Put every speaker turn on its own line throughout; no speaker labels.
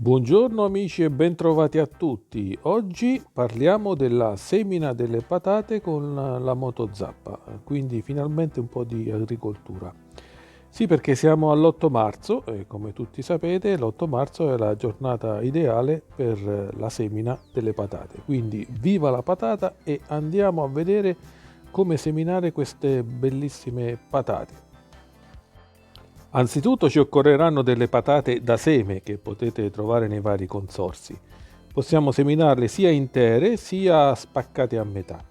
Buongiorno amici e bentrovati a tutti. Oggi parliamo della semina delle patate con la motozappa, quindi finalmente un po' di agricoltura. Sì, perché siamo all'8 marzo e come tutti sapete l'8 marzo è la giornata ideale per la semina delle patate. Quindi viva la patata e andiamo a vedere come seminare queste bellissime patate. Anzitutto ci occorreranno delle patate da seme che potete trovare nei vari consorzi. Possiamo seminarle sia intere sia spaccate a metà.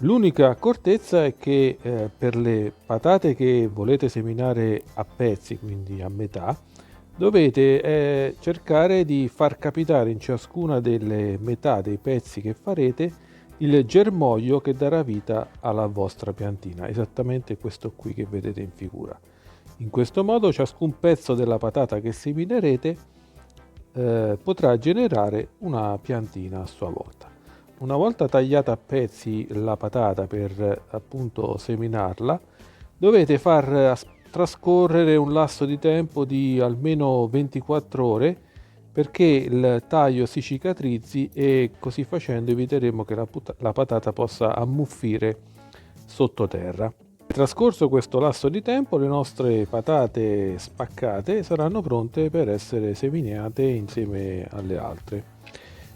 L'unica accortezza è che per le patate che volete seminare a pezzi, quindi a metà, dovete cercare di far capitare in ciascuna delle metà dei pezzi che farete il germoglio che darà vita alla vostra piantina, esattamente questo qui che vedete in figura. In questo modo ciascun pezzo della patata che seminerete potrà generare una piantina a sua volta. Una volta tagliata a pezzi la patata per appunto seminarla, dovete far trascorrere un lasso di tempo di almeno 24 ore perché il taglio si cicatrizzi e così facendo eviteremo che la patata possa ammuffire sottoterra. Trascorso questo lasso di tempo, le nostre patate spaccate saranno pronte per essere seminate insieme alle altre.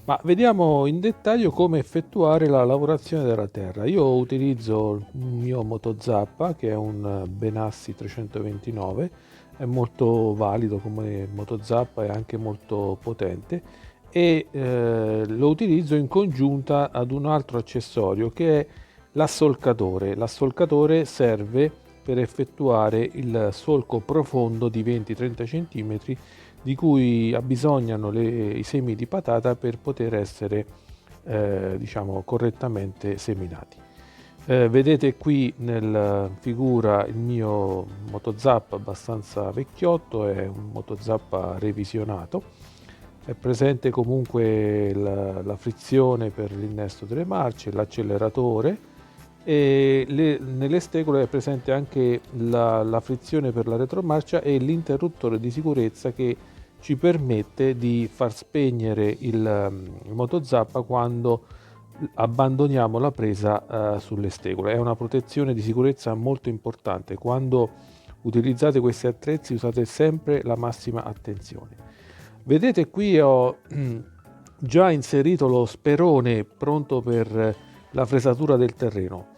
Ma vediamo in dettaglio come effettuare la lavorazione della terra. Io utilizzo il mio motozappa che è un Benassi 329, è molto valido come motozappa e anche molto potente e lo utilizzo in congiunta ad un altro accessorio che è l'assolcatore. L'assolcatore serve per effettuare il solco profondo di 20-30 cm di cui abbisognano i semi di patata per poter essere correttamente seminati. Vedete qui nella figura il mio motozappa abbastanza vecchiotto, è un motozappa revisionato. È presente comunque la frizione per l'innesto delle marce, l'acceleratore e nelle stegole è presente anche la frizione per la retromarcia e l'interruttore di sicurezza che ci permette di far spegnere il motozappa quando abbandoniamo la presa sulle stegole. È una protezione di sicurezza molto importante. Quando utilizzate questi attrezzi usate sempre la massima attenzione. Vedete qui ho già inserito lo sperone pronto per la fresatura del terreno.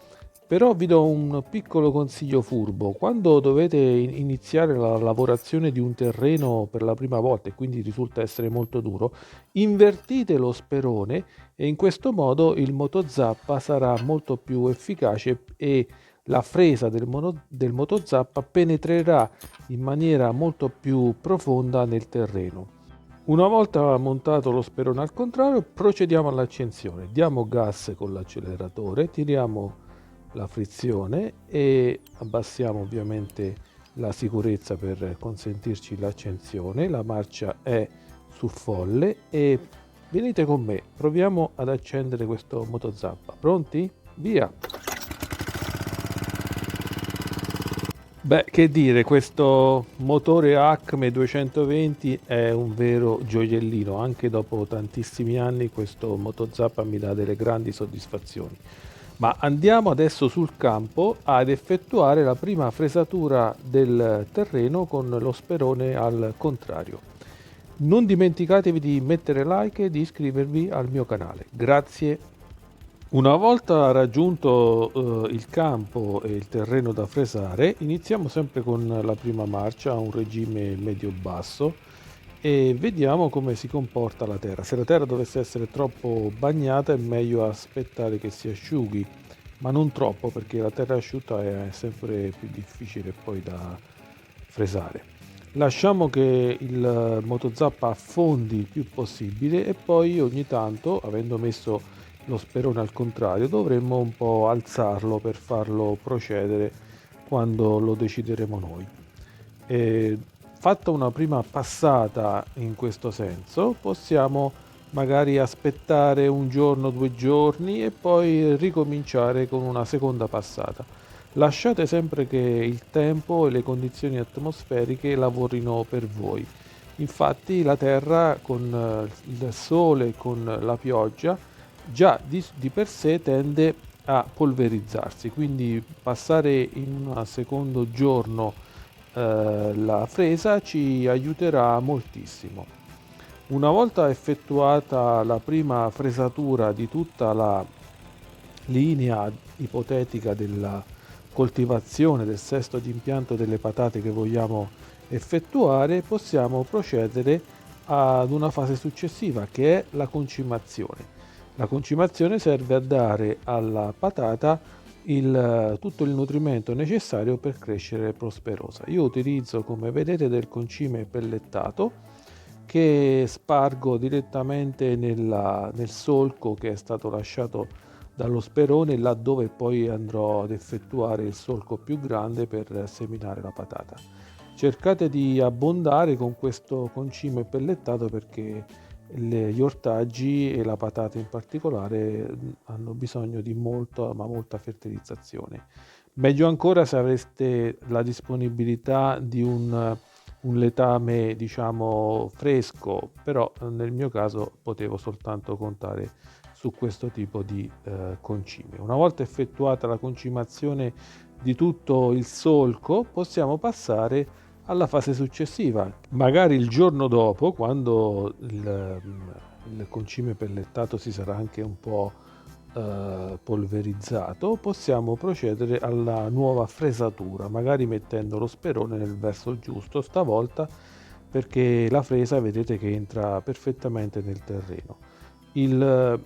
Però vi do un piccolo consiglio furbo: quando dovete iniziare la lavorazione di un terreno per la prima volta e quindi risulta essere molto duro, invertite lo sperone e in questo modo il motozappa sarà molto più efficace e la fresa del motozappa penetrerà in maniera molto più profonda nel terreno. Una volta montato lo sperone al contrario, procediamo all'accensione. Diamo gas con l'acceleratore, tiriamo la frizione e abbassiamo ovviamente la sicurezza per consentirci l'accensione. La marcia è su folle e venite con me, proviamo ad accendere questo motozappa. Pronti? Via! Beh, che dire, questo motore Acme 220 è un vero gioiellino. Anche dopo tantissimi anni questo motozappa mi dà delle grandi soddisfazioni. Ma andiamo adesso sul campo ad effettuare la prima fresatura del terreno con lo sperone al contrario. Non dimenticatevi di mettere like e di iscrivervi al mio canale. Grazie. Una volta raggiunto il campo e il terreno da fresare, iniziamo sempre con la prima marcia a un regime medio-basso e vediamo come si comporta la terra. Se la terra dovesse essere troppo bagnata è meglio aspettare che si asciughi, ma non troppo perché la terra asciutta è sempre più difficile poi da fresare. Lasciamo che il motozappa affondi il più possibile e poi ogni tanto, avendo messo lo sperone al contrario, dovremmo un po' alzarlo per farlo procedere quando lo decideremo noi. E fatta una prima passata in questo senso, possiamo magari aspettare un giorno, 2 giorni e poi ricominciare con una seconda passata. Lasciate sempre che il tempo e le condizioni atmosferiche lavorino per voi. Infatti la terra con il sole, con la pioggia, già di per sé tende a polverizzarsi, quindi passare in un secondo giorno la fresa ci aiuterà moltissimo. Una volta effettuata la prima fresatura di tutta la linea ipotetica della coltivazione del sesto di impianto delle patate che vogliamo effettuare, possiamo procedere ad una fase successiva che è la concimazione. La concimazione serve a dare alla patata tutto il nutrimento necessario per crescere prosperosa. Io utilizzo, come vedete, del concime pellettato che spargo direttamente nel solco che è stato lasciato dallo sperone, laddove poi andrò ad effettuare il solco più grande per seminare la patata. Cercate di abbondare con questo concime pellettato perché gli ortaggi e la patata in particolare hanno bisogno di molta fertilizzazione. Meglio ancora se avreste la disponibilità di un letame diciamo fresco, però nel mio caso potevo soltanto contare su questo tipo di concime. Una volta effettuata la concimazione di tutto il solco, possiamo passare alla fase successiva. Magari il giorno dopo, quando il concime pellettato si sarà anche un po' polverizzato, possiamo procedere alla nuova fresatura, magari mettendo lo sperone nel verso giusto stavolta, perché la fresa vedete che entra perfettamente nel terreno. Il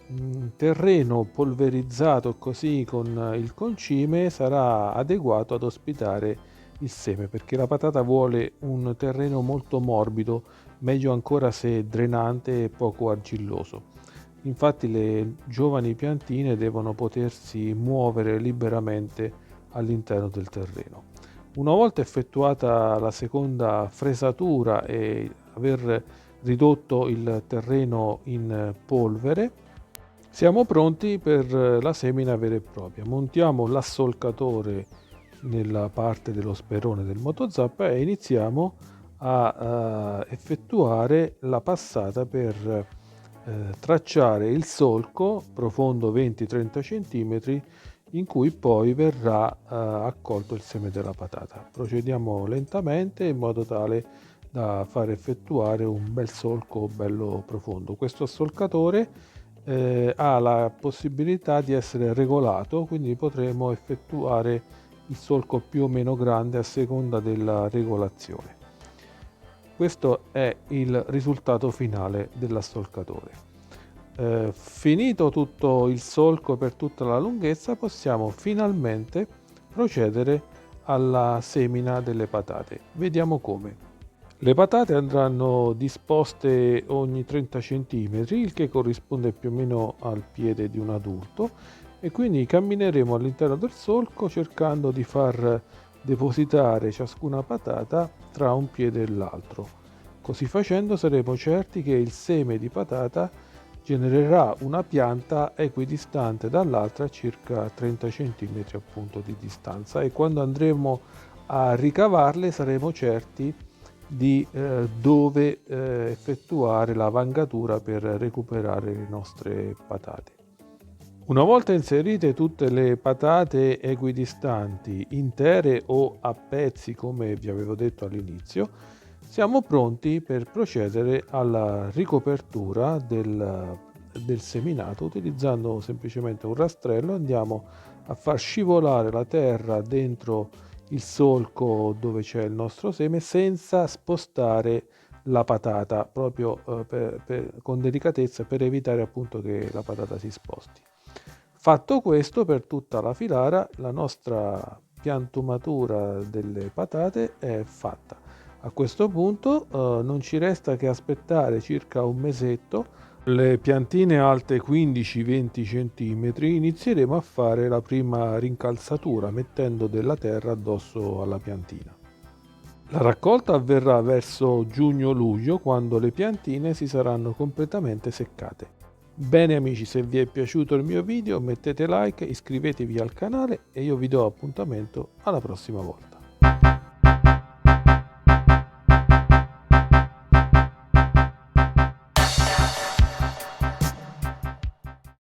terreno polverizzato così con il concime sarà adeguato ad ospitare il seme, perché la patata vuole un terreno molto morbido, meglio ancora se drenante e poco argilloso. Infatti le giovani piantine devono potersi muovere liberamente all'interno del terreno. Una volta effettuata la seconda fresatura e aver ridotto il terreno in polvere, siamo pronti per la semina vera e propria. Montiamo l'assolcatore nella parte dello sperone del motozappa e iniziamo a effettuare la passata per tracciare il solco profondo 20-30 cm in cui poi verrà accolto il seme della patata. Procediamo lentamente in modo tale da far effettuare un bel solco bello profondo. Questo assolcatore ha la possibilità di essere regolato, quindi potremo effettuare il solco più o meno grande a seconda della regolazione. Questo è il risultato finale dell'assolcatore. Finito tutto il solco per tutta la lunghezza, possiamo finalmente procedere alla semina delle patate. Vediamo come. Le patate andranno disposte ogni 30 cm, il che corrisponde più o meno al piede di un adulto, e quindi cammineremo all'interno del solco cercando di far depositare ciascuna patata tra un piede e l'altro. Così facendo saremo certi che il seme di patata genererà una pianta equidistante dall'altra, circa 30 cm appunto di distanza, e quando andremo a ricavarle saremo certi di dove effettuare la vangatura per recuperare le nostre patate. Una volta inserite tutte le patate equidistanti, intere o a pezzi come vi avevo detto all'inizio, siamo pronti per procedere alla ricopertura del seminato. Utilizzando semplicemente un rastrello andiamo a far scivolare la terra dentro il solco dove c'è il nostro seme senza spostare la patata, proprio con delicatezza, per evitare appunto che la patata si sposti. Fatto questo, per tutta la filara la nostra piantumatura delle patate è fatta. A questo punto non ci resta che aspettare circa un mesetto. Le piantine alte 15-20 cm inizieremo a fare la prima rincalzatura mettendo della terra addosso alla piantina. La raccolta avverrà verso giugno-luglio, quando le piantine si saranno completamente seccate. Bene amici, se vi è piaciuto il mio video mettete like, iscrivetevi al canale e io vi do appuntamento alla prossima volta.